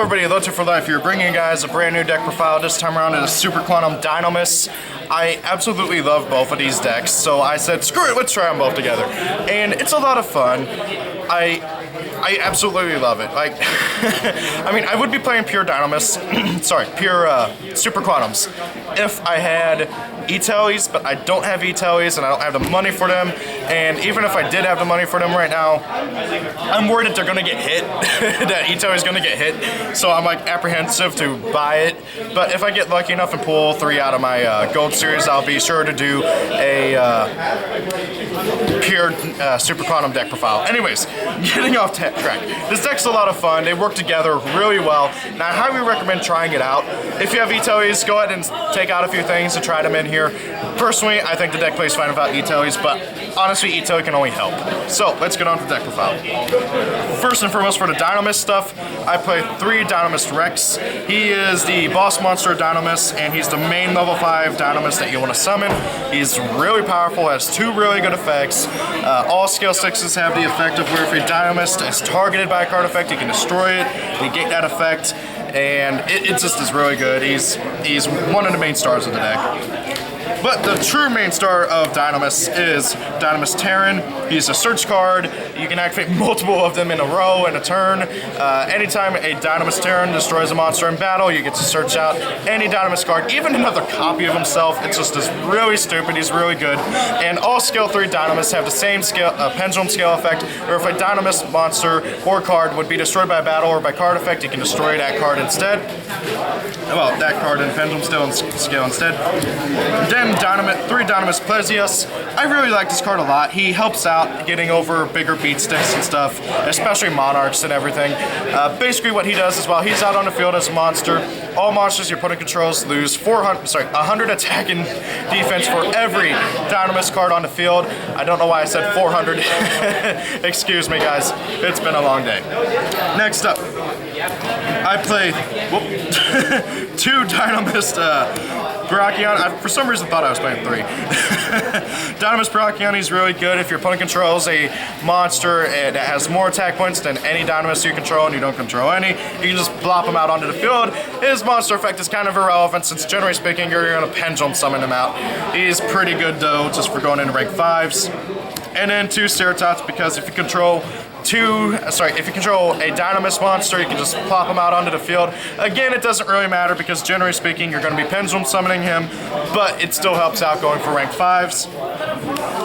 everybody, Loto for Life here, bringing you guys a brand new deck profile. This time around it is Super Quantum Dinomist. I absolutely love both of these decks, so I said, screw it, let's try them both together. And it's a lot of fun. I absolutely love it. Like, I mean, I would be playing pure Dinomist, sorry, pure Super Quantums if I had E-Tellies, but I don't have E-Tellies and I don't have the money for them. And even if I did have the money for them right now, I'm worried that they're gonna get hit, that E-Telly's gonna get hit. So I'm like apprehensive to buy it. But if I get lucky enough and pull 3 out of my Gold Series, I'll be sure to do a pure Super Quantum deck profile. Anyways, getting off track. This deck's a lot of fun. They work together really well. And I highly recommend trying it out. If you have E-Tellies, go ahead and take out a few things and try them in here. Personally, I think the deck plays fine without E-Tellies, but honestly, E-Telly can only help. So let's get on to the deck profile. First and foremost, for the Dinomist stuff, I play 3 Dinomist Rex. He is the boss monster Dinomist, and he's the main level 5 Dinomist that you want to summon. He's really powerful, has 2 really good effects. All scale 6s have the effect of where if a Dinomist is targeted by a card effect, you can destroy it, negate that effect, and it just is really good. He's one of the main stars of the deck. But the true main star of Dinomist is Dinomist Terran. He's a search card. You can activate multiple of them in a row in a turn. Anytime a Dinomist Terran destroys a monster in battle, you get to search out any Dinomist card, even another copy of himself. It's just this really stupid. He's really good. And all Scale 3 Dinomists have the same scale, pendulum scale effect, where if a Dinomist monster or card would be destroyed by battle or by card effect, you can destroy that card instead. Well, that card in pendulum scale instead. Then 3 Dinomist Plesiosaurus. I really like this card a lot. He helps out getting over bigger beat sticks and stuff, especially monarchs and everything. Basically what he does is while he's out on the field as a monster, all monsters your opponent controls lose 100 attack and defense for every Dinomist card on the field. I don't know why I said 400. Excuse me guys, it's been a long day. Next up, I play 2 Dinomist Brachion. I, for some reason, thought I was playing 3. Dinomist Brachion is really good if your opponent controls a monster that has more attack points than any Dinomist you control and you don't control any. You can just plop him out onto the field. His monster effect is kind of irrelevant since, generally speaking, you're going to pendulum summon him out. He's pretty good, though, just for going into rank 5s. And then 2 Ceratops, because if you control if you control a Dinomist monster, you can just plop him out onto the field. Again, it doesn't really matter because generally speaking, you're going to be pendulum summoning him, but it still helps out going for rank 5s.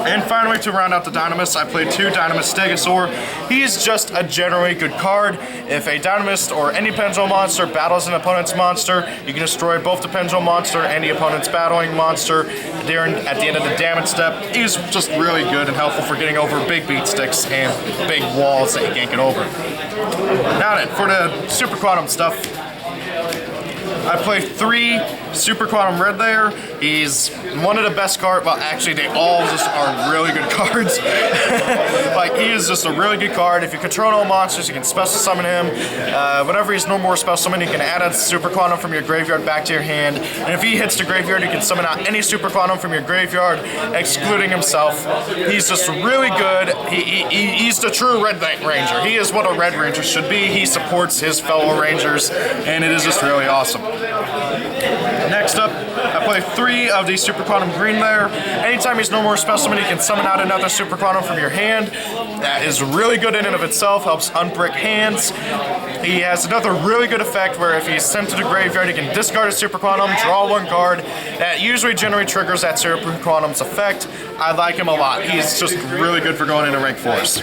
And finally, to round out the Dinomist, I played 2 Dinomist Stegosaur. He's just a generally good card. If a Dinomist or any pendulum monster battles an opponent's monster, you can destroy both the pendulum monster and the opponent's battling monster at the end of the damage step. He's just really good and helpful for getting over big beat sticks and big walls that you can't get over. Now then, for the Super Quantum stuff, I play 3 Super Quantum Red Layer. He's one of the best cards. Well, actually, they all just are really good cards. Like, he is just a really good card. If you control no monsters, you can special summon him. Whenever he's no more special summon, you can add a Super Quantum from your graveyard back to your hand. And if he hits the graveyard, you can summon out any Super Quantum from your graveyard, excluding himself. He's just really good. He's the true Red Ranger. He is what a Red Ranger should be. He supports his fellow Rangers, and it is just really awesome. Next up, I play 3 of the Super Quantum Green Layer. Anytime he's no more special summon, you can summon out another Super Quantum from your hand. That is really good in and of itself, helps unbrick hands. He has another really good effect where if he's sent to the graveyard, you can discard a Super Quantum, draw 1 card. That usually generally triggers that Super Quantum's effect. I like him a lot. He's just really good for going into rank 4s.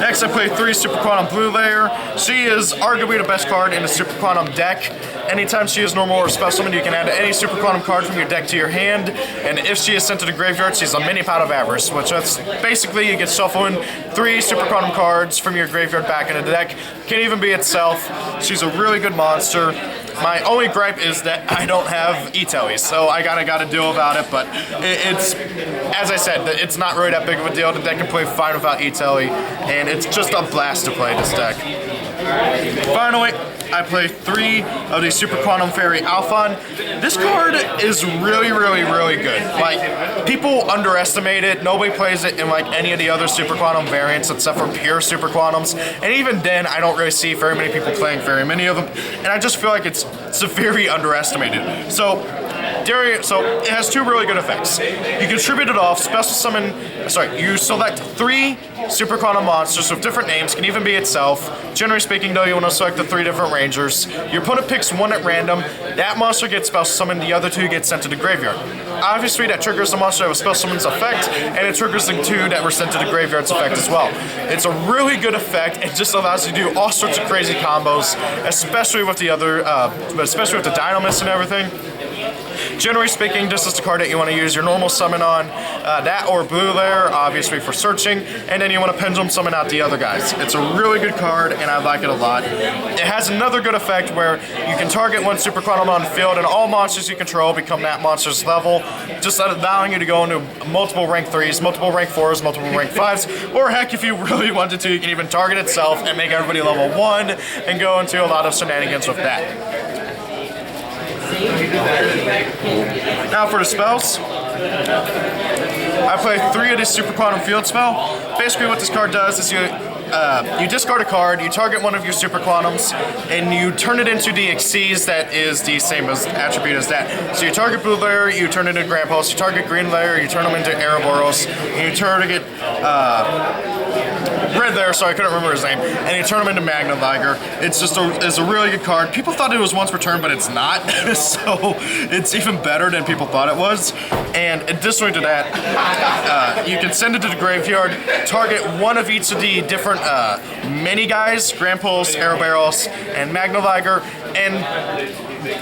Next, I play 3 Super Quantum Blue Layer. She is arguably the best card in the Super Quantum deck. Anytime she is normal or special summon, you can add any Super Quantum card from your deck to your hand. And if she is sent to the graveyard, she's a mini Pot of Avarice, which is basically you get shuffling 3 Super Quantum cards from your graveyard back into the deck. Can even be itself. She's a really good monster. My only gripe is that I don't have E-Tellies, so I gotta deal about it, but it's, as I said, it's not really that big of a deal. The deck can play fine without E-Telly, and it's just a blast to play this deck. finally, I play 3 of the Super Quantum Fairy Alphon. This card is really, really, really good. Like, people underestimate it. Nobody plays it in like any of the other Super Quantum variants except for pure Super Quantums. And even then, I don't really see very many people playing very many of them. And I just feel like it's severely underestimated. So it has 2 really good effects. You can tribute it off, special summon, you select 3 Super Quantum monsters with different names, can even be itself. Generally speaking though, you want to select the 3 different rangers. Your opponent picks 1 at random, that monster gets special summoned, the other 2 get sent to the graveyard. Obviously that triggers the monster that was special summoned's effect, and it triggers the 2 that were sent to the graveyard's effect as well. It's a really good effect, it just allows you to do all sorts of crazy combos, especially with the other, especially with the Dinomist and everything. Generally speaking, this is the card that you want to use your normal summon on, that or blue layer, obviously for searching, and then you want to pendulum summon out the other guys. It's a really good card, and I like it a lot. It has another good effect where you can target 1 Super Quantum on the field, and all monsters you control become that monster's level, just allowing you to go into multiple rank 3s, multiple rank 4s, multiple rank 5s, or heck, if you really wanted to, you can even target itself and make everybody level 1, and go into a lot of shenanigans with that. Now for the spells, I play 3 of this Super Quantum Field spell. Basically what this card does is you discard a card, you target 1 of your Super Quantums, and you turn it into the Xyz that is the same as attribute as that. So you target blue layer, you turn it into Grand Pulse, you target green layer, you turn them into Ouroboros, and you target red there, sorry, I couldn't remember his name, and you turn him into Magna Liger. It's just it's a really good card. People thought it was once per turn, but it's not, so it's even better than people thought it was. And additionally to that, you can send it to the graveyard, target 1 of each of the different mini guys, Grand Pulse, Ouroboros, and Magna Liger, and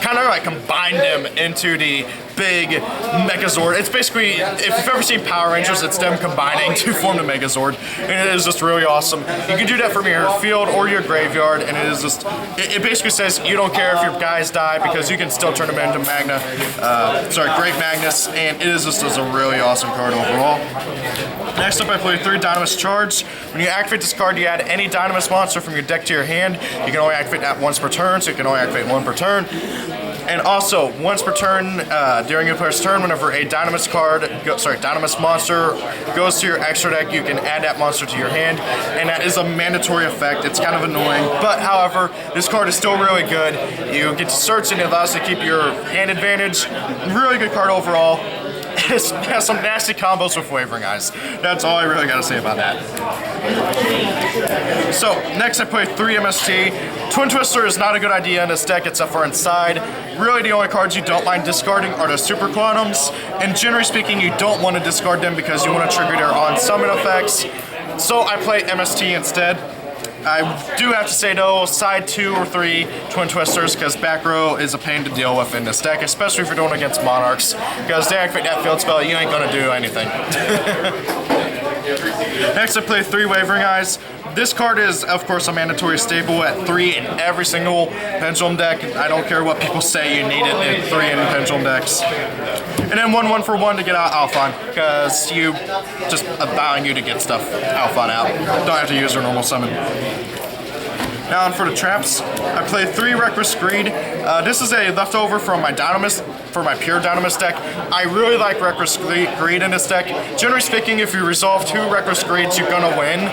kind of like combine them into the big Megazord. It's basically, if you've ever seen Power Rangers, it's them combining to form the Megazord, and it is just really awesome. You can do that from your field or your graveyard, and it is just, it basically says you don't care if your guys die because you can still turn them into Great Magnus, and it is just a really awesome card overall. Next up, I play 3 Dinomist Charge. When you activate this card, you add any Dinomist monster from your deck to your hand. You can only activate that once per turn, so you can only activate 1 per turn. And also, once per turn, during your player's turn, whenever a Dinomist Dinomist monster goes to your extra deck, you can add that monster to your hand, and that is a mandatory effect. It's kind of annoying, but however, this card is still really good. You get to search, and it allows you to keep your hand advantage. Really good card overall. It has some nasty combos with Wavering Eyes. That's all I really gotta say about that. So, next I play 3 MST. Twin Twister is not a good idea in this deck except for inside. Really the only cards you don't mind discarding are the Super Quantums, and generally speaking you don't want to discard them because you want to trigger their on-summon effects. So I play MST instead. I do have to say though, side 2 or 3 Twin Twisters, because back row is a pain to deal with in this deck, especially if you're doing against Monarchs, because they activate that field spell, you ain't gonna do anything. Next I play 3 Wavering Eyes. This card is, of course, a mandatory staple at 3 in every single Pendulum deck. I don't care what people say, you need it in 3 in Pendulum decks. And then 1 for 1 to get out Alphon, because you just allowing you to get stuff Alphon out. Don't have to use your normal summon. Now on for the traps, I play 3 Reckless Greed. This is a leftover from my Dinomist, for my pure Dinomist deck. I really like Reckless Greed in this deck. Generally speaking, if you resolve 2 Reckless Greeds, you're gonna win.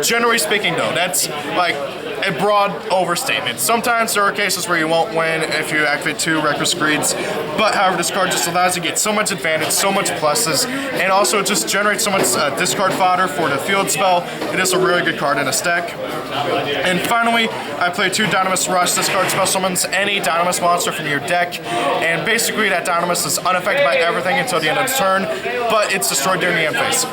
Generally speaking though, that's like a broad overstatement. Sometimes there are cases where you won't win if you activate 2 Reckless Greeds, but however this card just allows you to get so much advantage, so much pluses, and also it just generates so much discard fodder for the field spell. It is a really good card in this deck. And finally, I play 2 Dinomist Rush. This card special summons any Dinomist monster from your deck, and basically that Dinomist is unaffected by everything until the end of the turn, but it's destroyed during the end phase.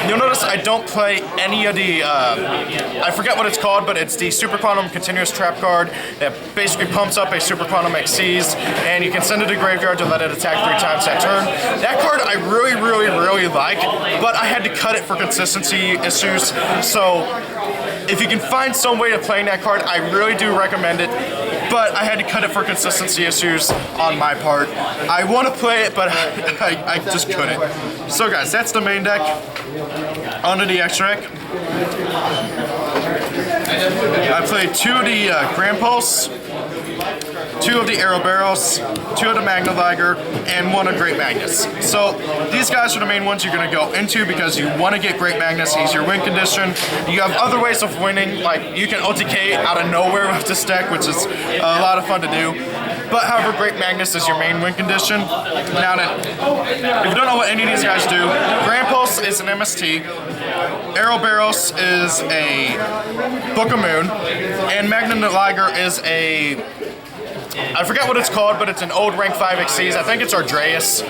You'll notice I don't play any of the, I forget what it's called, but it's the Super Quantum Continuous Trap card that basically pumps up a Super Quantum Xyz, and you can send it to graveyard to let it attack 3 times that turn. That card I really like, but I had to cut it for consistency issues, so if you can find some way of playing that card, I really do recommend it, but I had to cut it for consistency issues on my part. I want to play it, but I just couldn't. So guys, that's the main deck. On to the extra deck. I played 2 of the Grand Pulse, 2 of the Arrow Barrels, 2 of the Magnoliger, and 1 of Great Magnus. So these guys are the main ones you're going to go into because you want to get Great Magnus, easier win condition. You have other ways of winning, like you can OTK out of nowhere with this deck, which is a lot of fun to do. But however, Great Magnus is your main win condition. Now that, if you don't know what any of these guys do, Grand Pulse is an MST, Arrow Barrels is a Book of Moon, and Magnoliger is a, I forget what it's called, but it's an old rank 5 Xyz. I think it's Ardreus.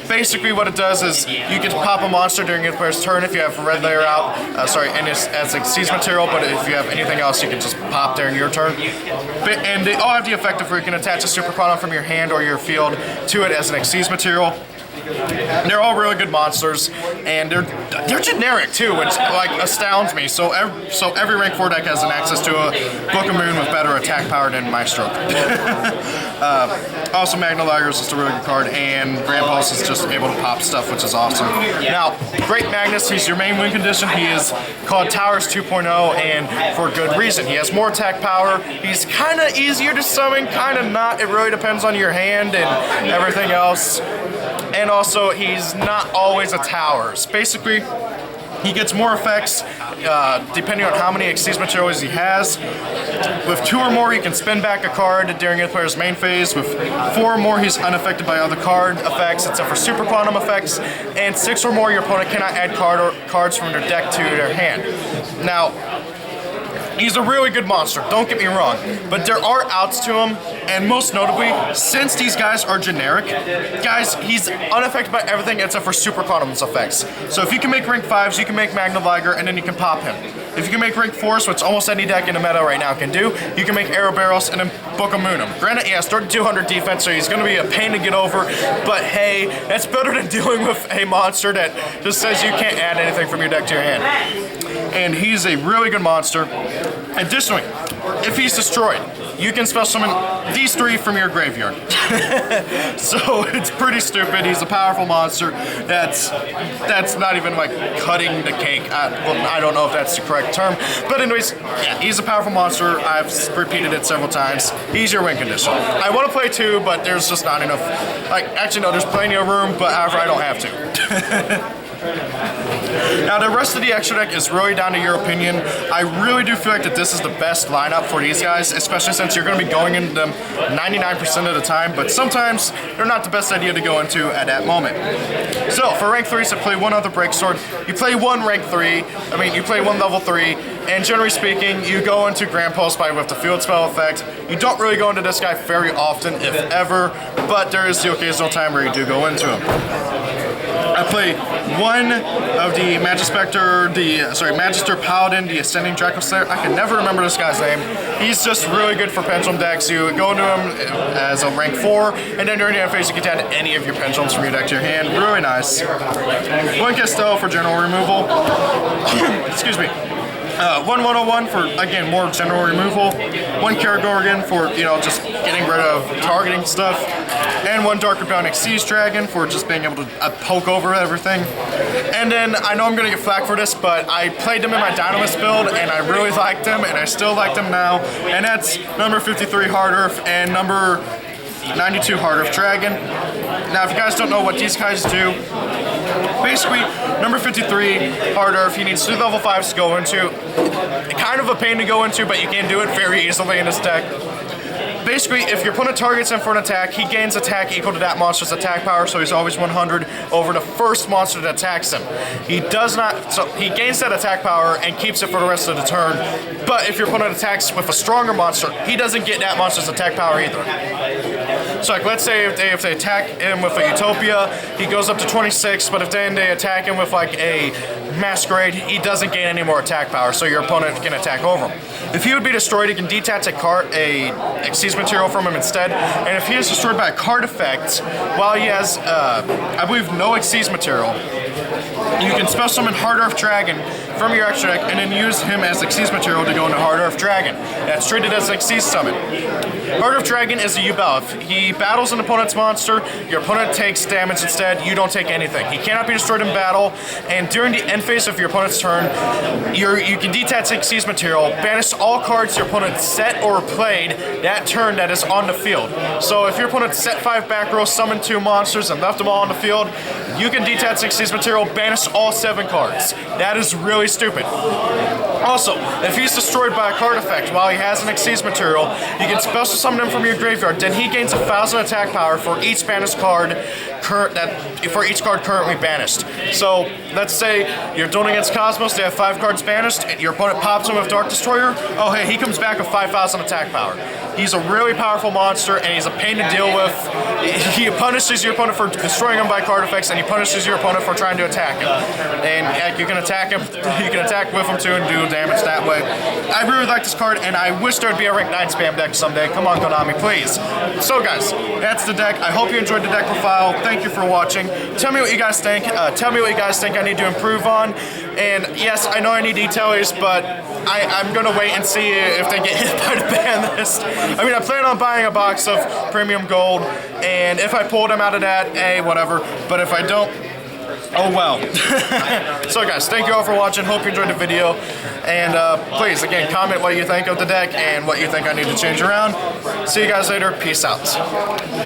Basically what it does is you can pop a monster during your player's turn if you have red layer out, and it's as Xyz material, but if you have anything else you can just pop during your turn. And they all have the effect of where you can attach a Super Quantum from your hand or your field to it as an Xyz material. They're all really good monsters, and they're generic too, which like astounds me. So every rank 4 deck has an access to a Book of Moon with better attack power than Maestro. Also, Magnoliger is just a really good card, and Grand Pulse is just able to pop stuff, which is awesome. Now, Great Magnus, he's your main win condition. He is called Towers 2.0, and for good reason. He has more attack power. He's kind of easier to summon, kind of not. It really depends on your hand and everything else. And also, he's not always a Towers. Basically, he gets more effects depending on how many Xyz materials he has. With 2 or more, you can spin back a card during your player's main phase. With 4 or more, he's unaffected by other card effects, except for Super Quantum effects. And 6 or more, your opponent cannot add cards from their deck to their hand. Now, he's a really good monster, don't get me wrong, but there are outs to him, and most notably, since these guys are generic, guys, he's unaffected by everything except for Super Quantum's effects. So if you can make rank 5s, you can make Magnoliger, and then you can pop him. If you can make rank 4s, which almost any deck in the meta right now can do, you can make Arrow Barrels and then Book of Moon him. Granted, he has 3200 defense, so he's going to be a pain to get over, but hey, that's better than dealing with a monster that just says you can't add anything from your deck to your hand. And he's a really good monster. Additionally, if he's destroyed, you can special summon these 3 from your graveyard. So it's pretty stupid. He's a powerful monster. That's not even like cutting the cake. I don't know if that's the correct term. But anyways, yeah, he's a powerful monster. I've repeated it several times. He's your win condition. I want to play 2, but there's just not enough. Like, actually, no, there's plenty of room, but however, I don't have to. Now the rest of the extra deck is really down to your opinion. I really do feel like that this is the best lineup for these guys, especially since you're going to be going into them 99% of the time, but sometimes they're not the best idea to go into at that moment. So for rank 3s, I play 1 other Break Sword. You play 1 rank 3, you play 1 level 3, and generally speaking, you go into Grand Pulse with the field spell effect. You don't really go into this guy very often, if ever, but there is the occasional time where you do go into him. I play 1 of the Magister Paladin, the Ascending Draco Slayer. I can never remember this guy's name. He's just really good for Pendulum decks. You go into him as a rank 4, and then during the end phase you can add any of your Pendulums from your deck to your hand. Really nice. 1 Castel for general removal. Excuse me. 1/101 for, again, more general removal. 1 Karagorgon for, just getting rid of targeting stuff. And 1 Dark Rebellion Xyz Dragon for just being able to poke over everything. And then, I know I'm going to get flack for this, but I played them in my Dinomist build, and I really liked them, and I still like them now. And that's number 53 Hard Earth and number 92 Hard Earth Dragon. Now, if you guys don't know what these guys do, basically, number 53, Hard Earth, he needs 2 level 5s to go into. Kind of a pain to go into, but you can do it very easily in this deck. Basically, if your opponent targets him for an attack, he gains attack equal to that monster's attack power, so he's always 100 over the first monster that attacks him. He does not, so he gains that attack power and keeps it for the rest of the turn, but if your opponent attacks with a stronger monster, he doesn't get that monster's attack power either. So like, let's say if they attack him with a Utopia, he goes up to 26, but if then they attack him with like a Masquerade, he doesn't gain any more attack power, so your opponent can attack over him. If he would be destroyed, he can detach a Xyz material from him instead, and if he is destroyed by a card effect, while he has, I believe, no Xyz material, you can special summon Hard Earth Dragon from your extra deck and then use him as Xyz material to go into Heart Earth Dragon. That's treated as an Xyz summon. Heart Earth Dragon is a U-Bell. If he battles an opponent's monster, your opponent takes damage instead, you don't take anything. He cannot be destroyed in battle, and during the end phase of your opponent's turn, you can detach Xyz material, banish all cards your opponent set or played that turn that is on the field. So if your opponent set 5 back row, summoned 2 monsters, and left them all on the field, you can detach Xyz material, banish all 7 cards. That is really stupid. Also, if he's destroyed by a card effect while he has an Xyz material, you can special summon him from your graveyard. Then he gains 1,000 attack power for each banished card for each card currently banished. So let's say you're dueling against Cosmos, they have 5 cards banished, and your opponent pops him with Dark Destroyer. Oh hey, he comes back with 5,000 attack power. He's a really powerful monster, and he's a pain to deal with. He punishes your opponent for destroying him by card effects, and he punishes your opponent for trying to attack him. And heck, you can attack him, you can attack with him too and do damage that way. I really like this card, and I wish there would be a rank 9 spam deck someday. Come on, Konami, please. So guys, that's the deck. I hope you enjoyed the deck profile. Thank you for watching. Tell me what you guys think. Tell me what you guys think I need to improve on. And yes, I know I need detailers, but I'm gonna wait and see if they get hit by the ban list. I mean, I plan on buying a box of premium gold, and if I pull them out of that, hey, whatever. But if I don't, oh well. So guys, thank you all for watching. Hope you enjoyed the video. And please, again, comment what you think of the deck and what you think I need to change around. See you guys later. Peace out.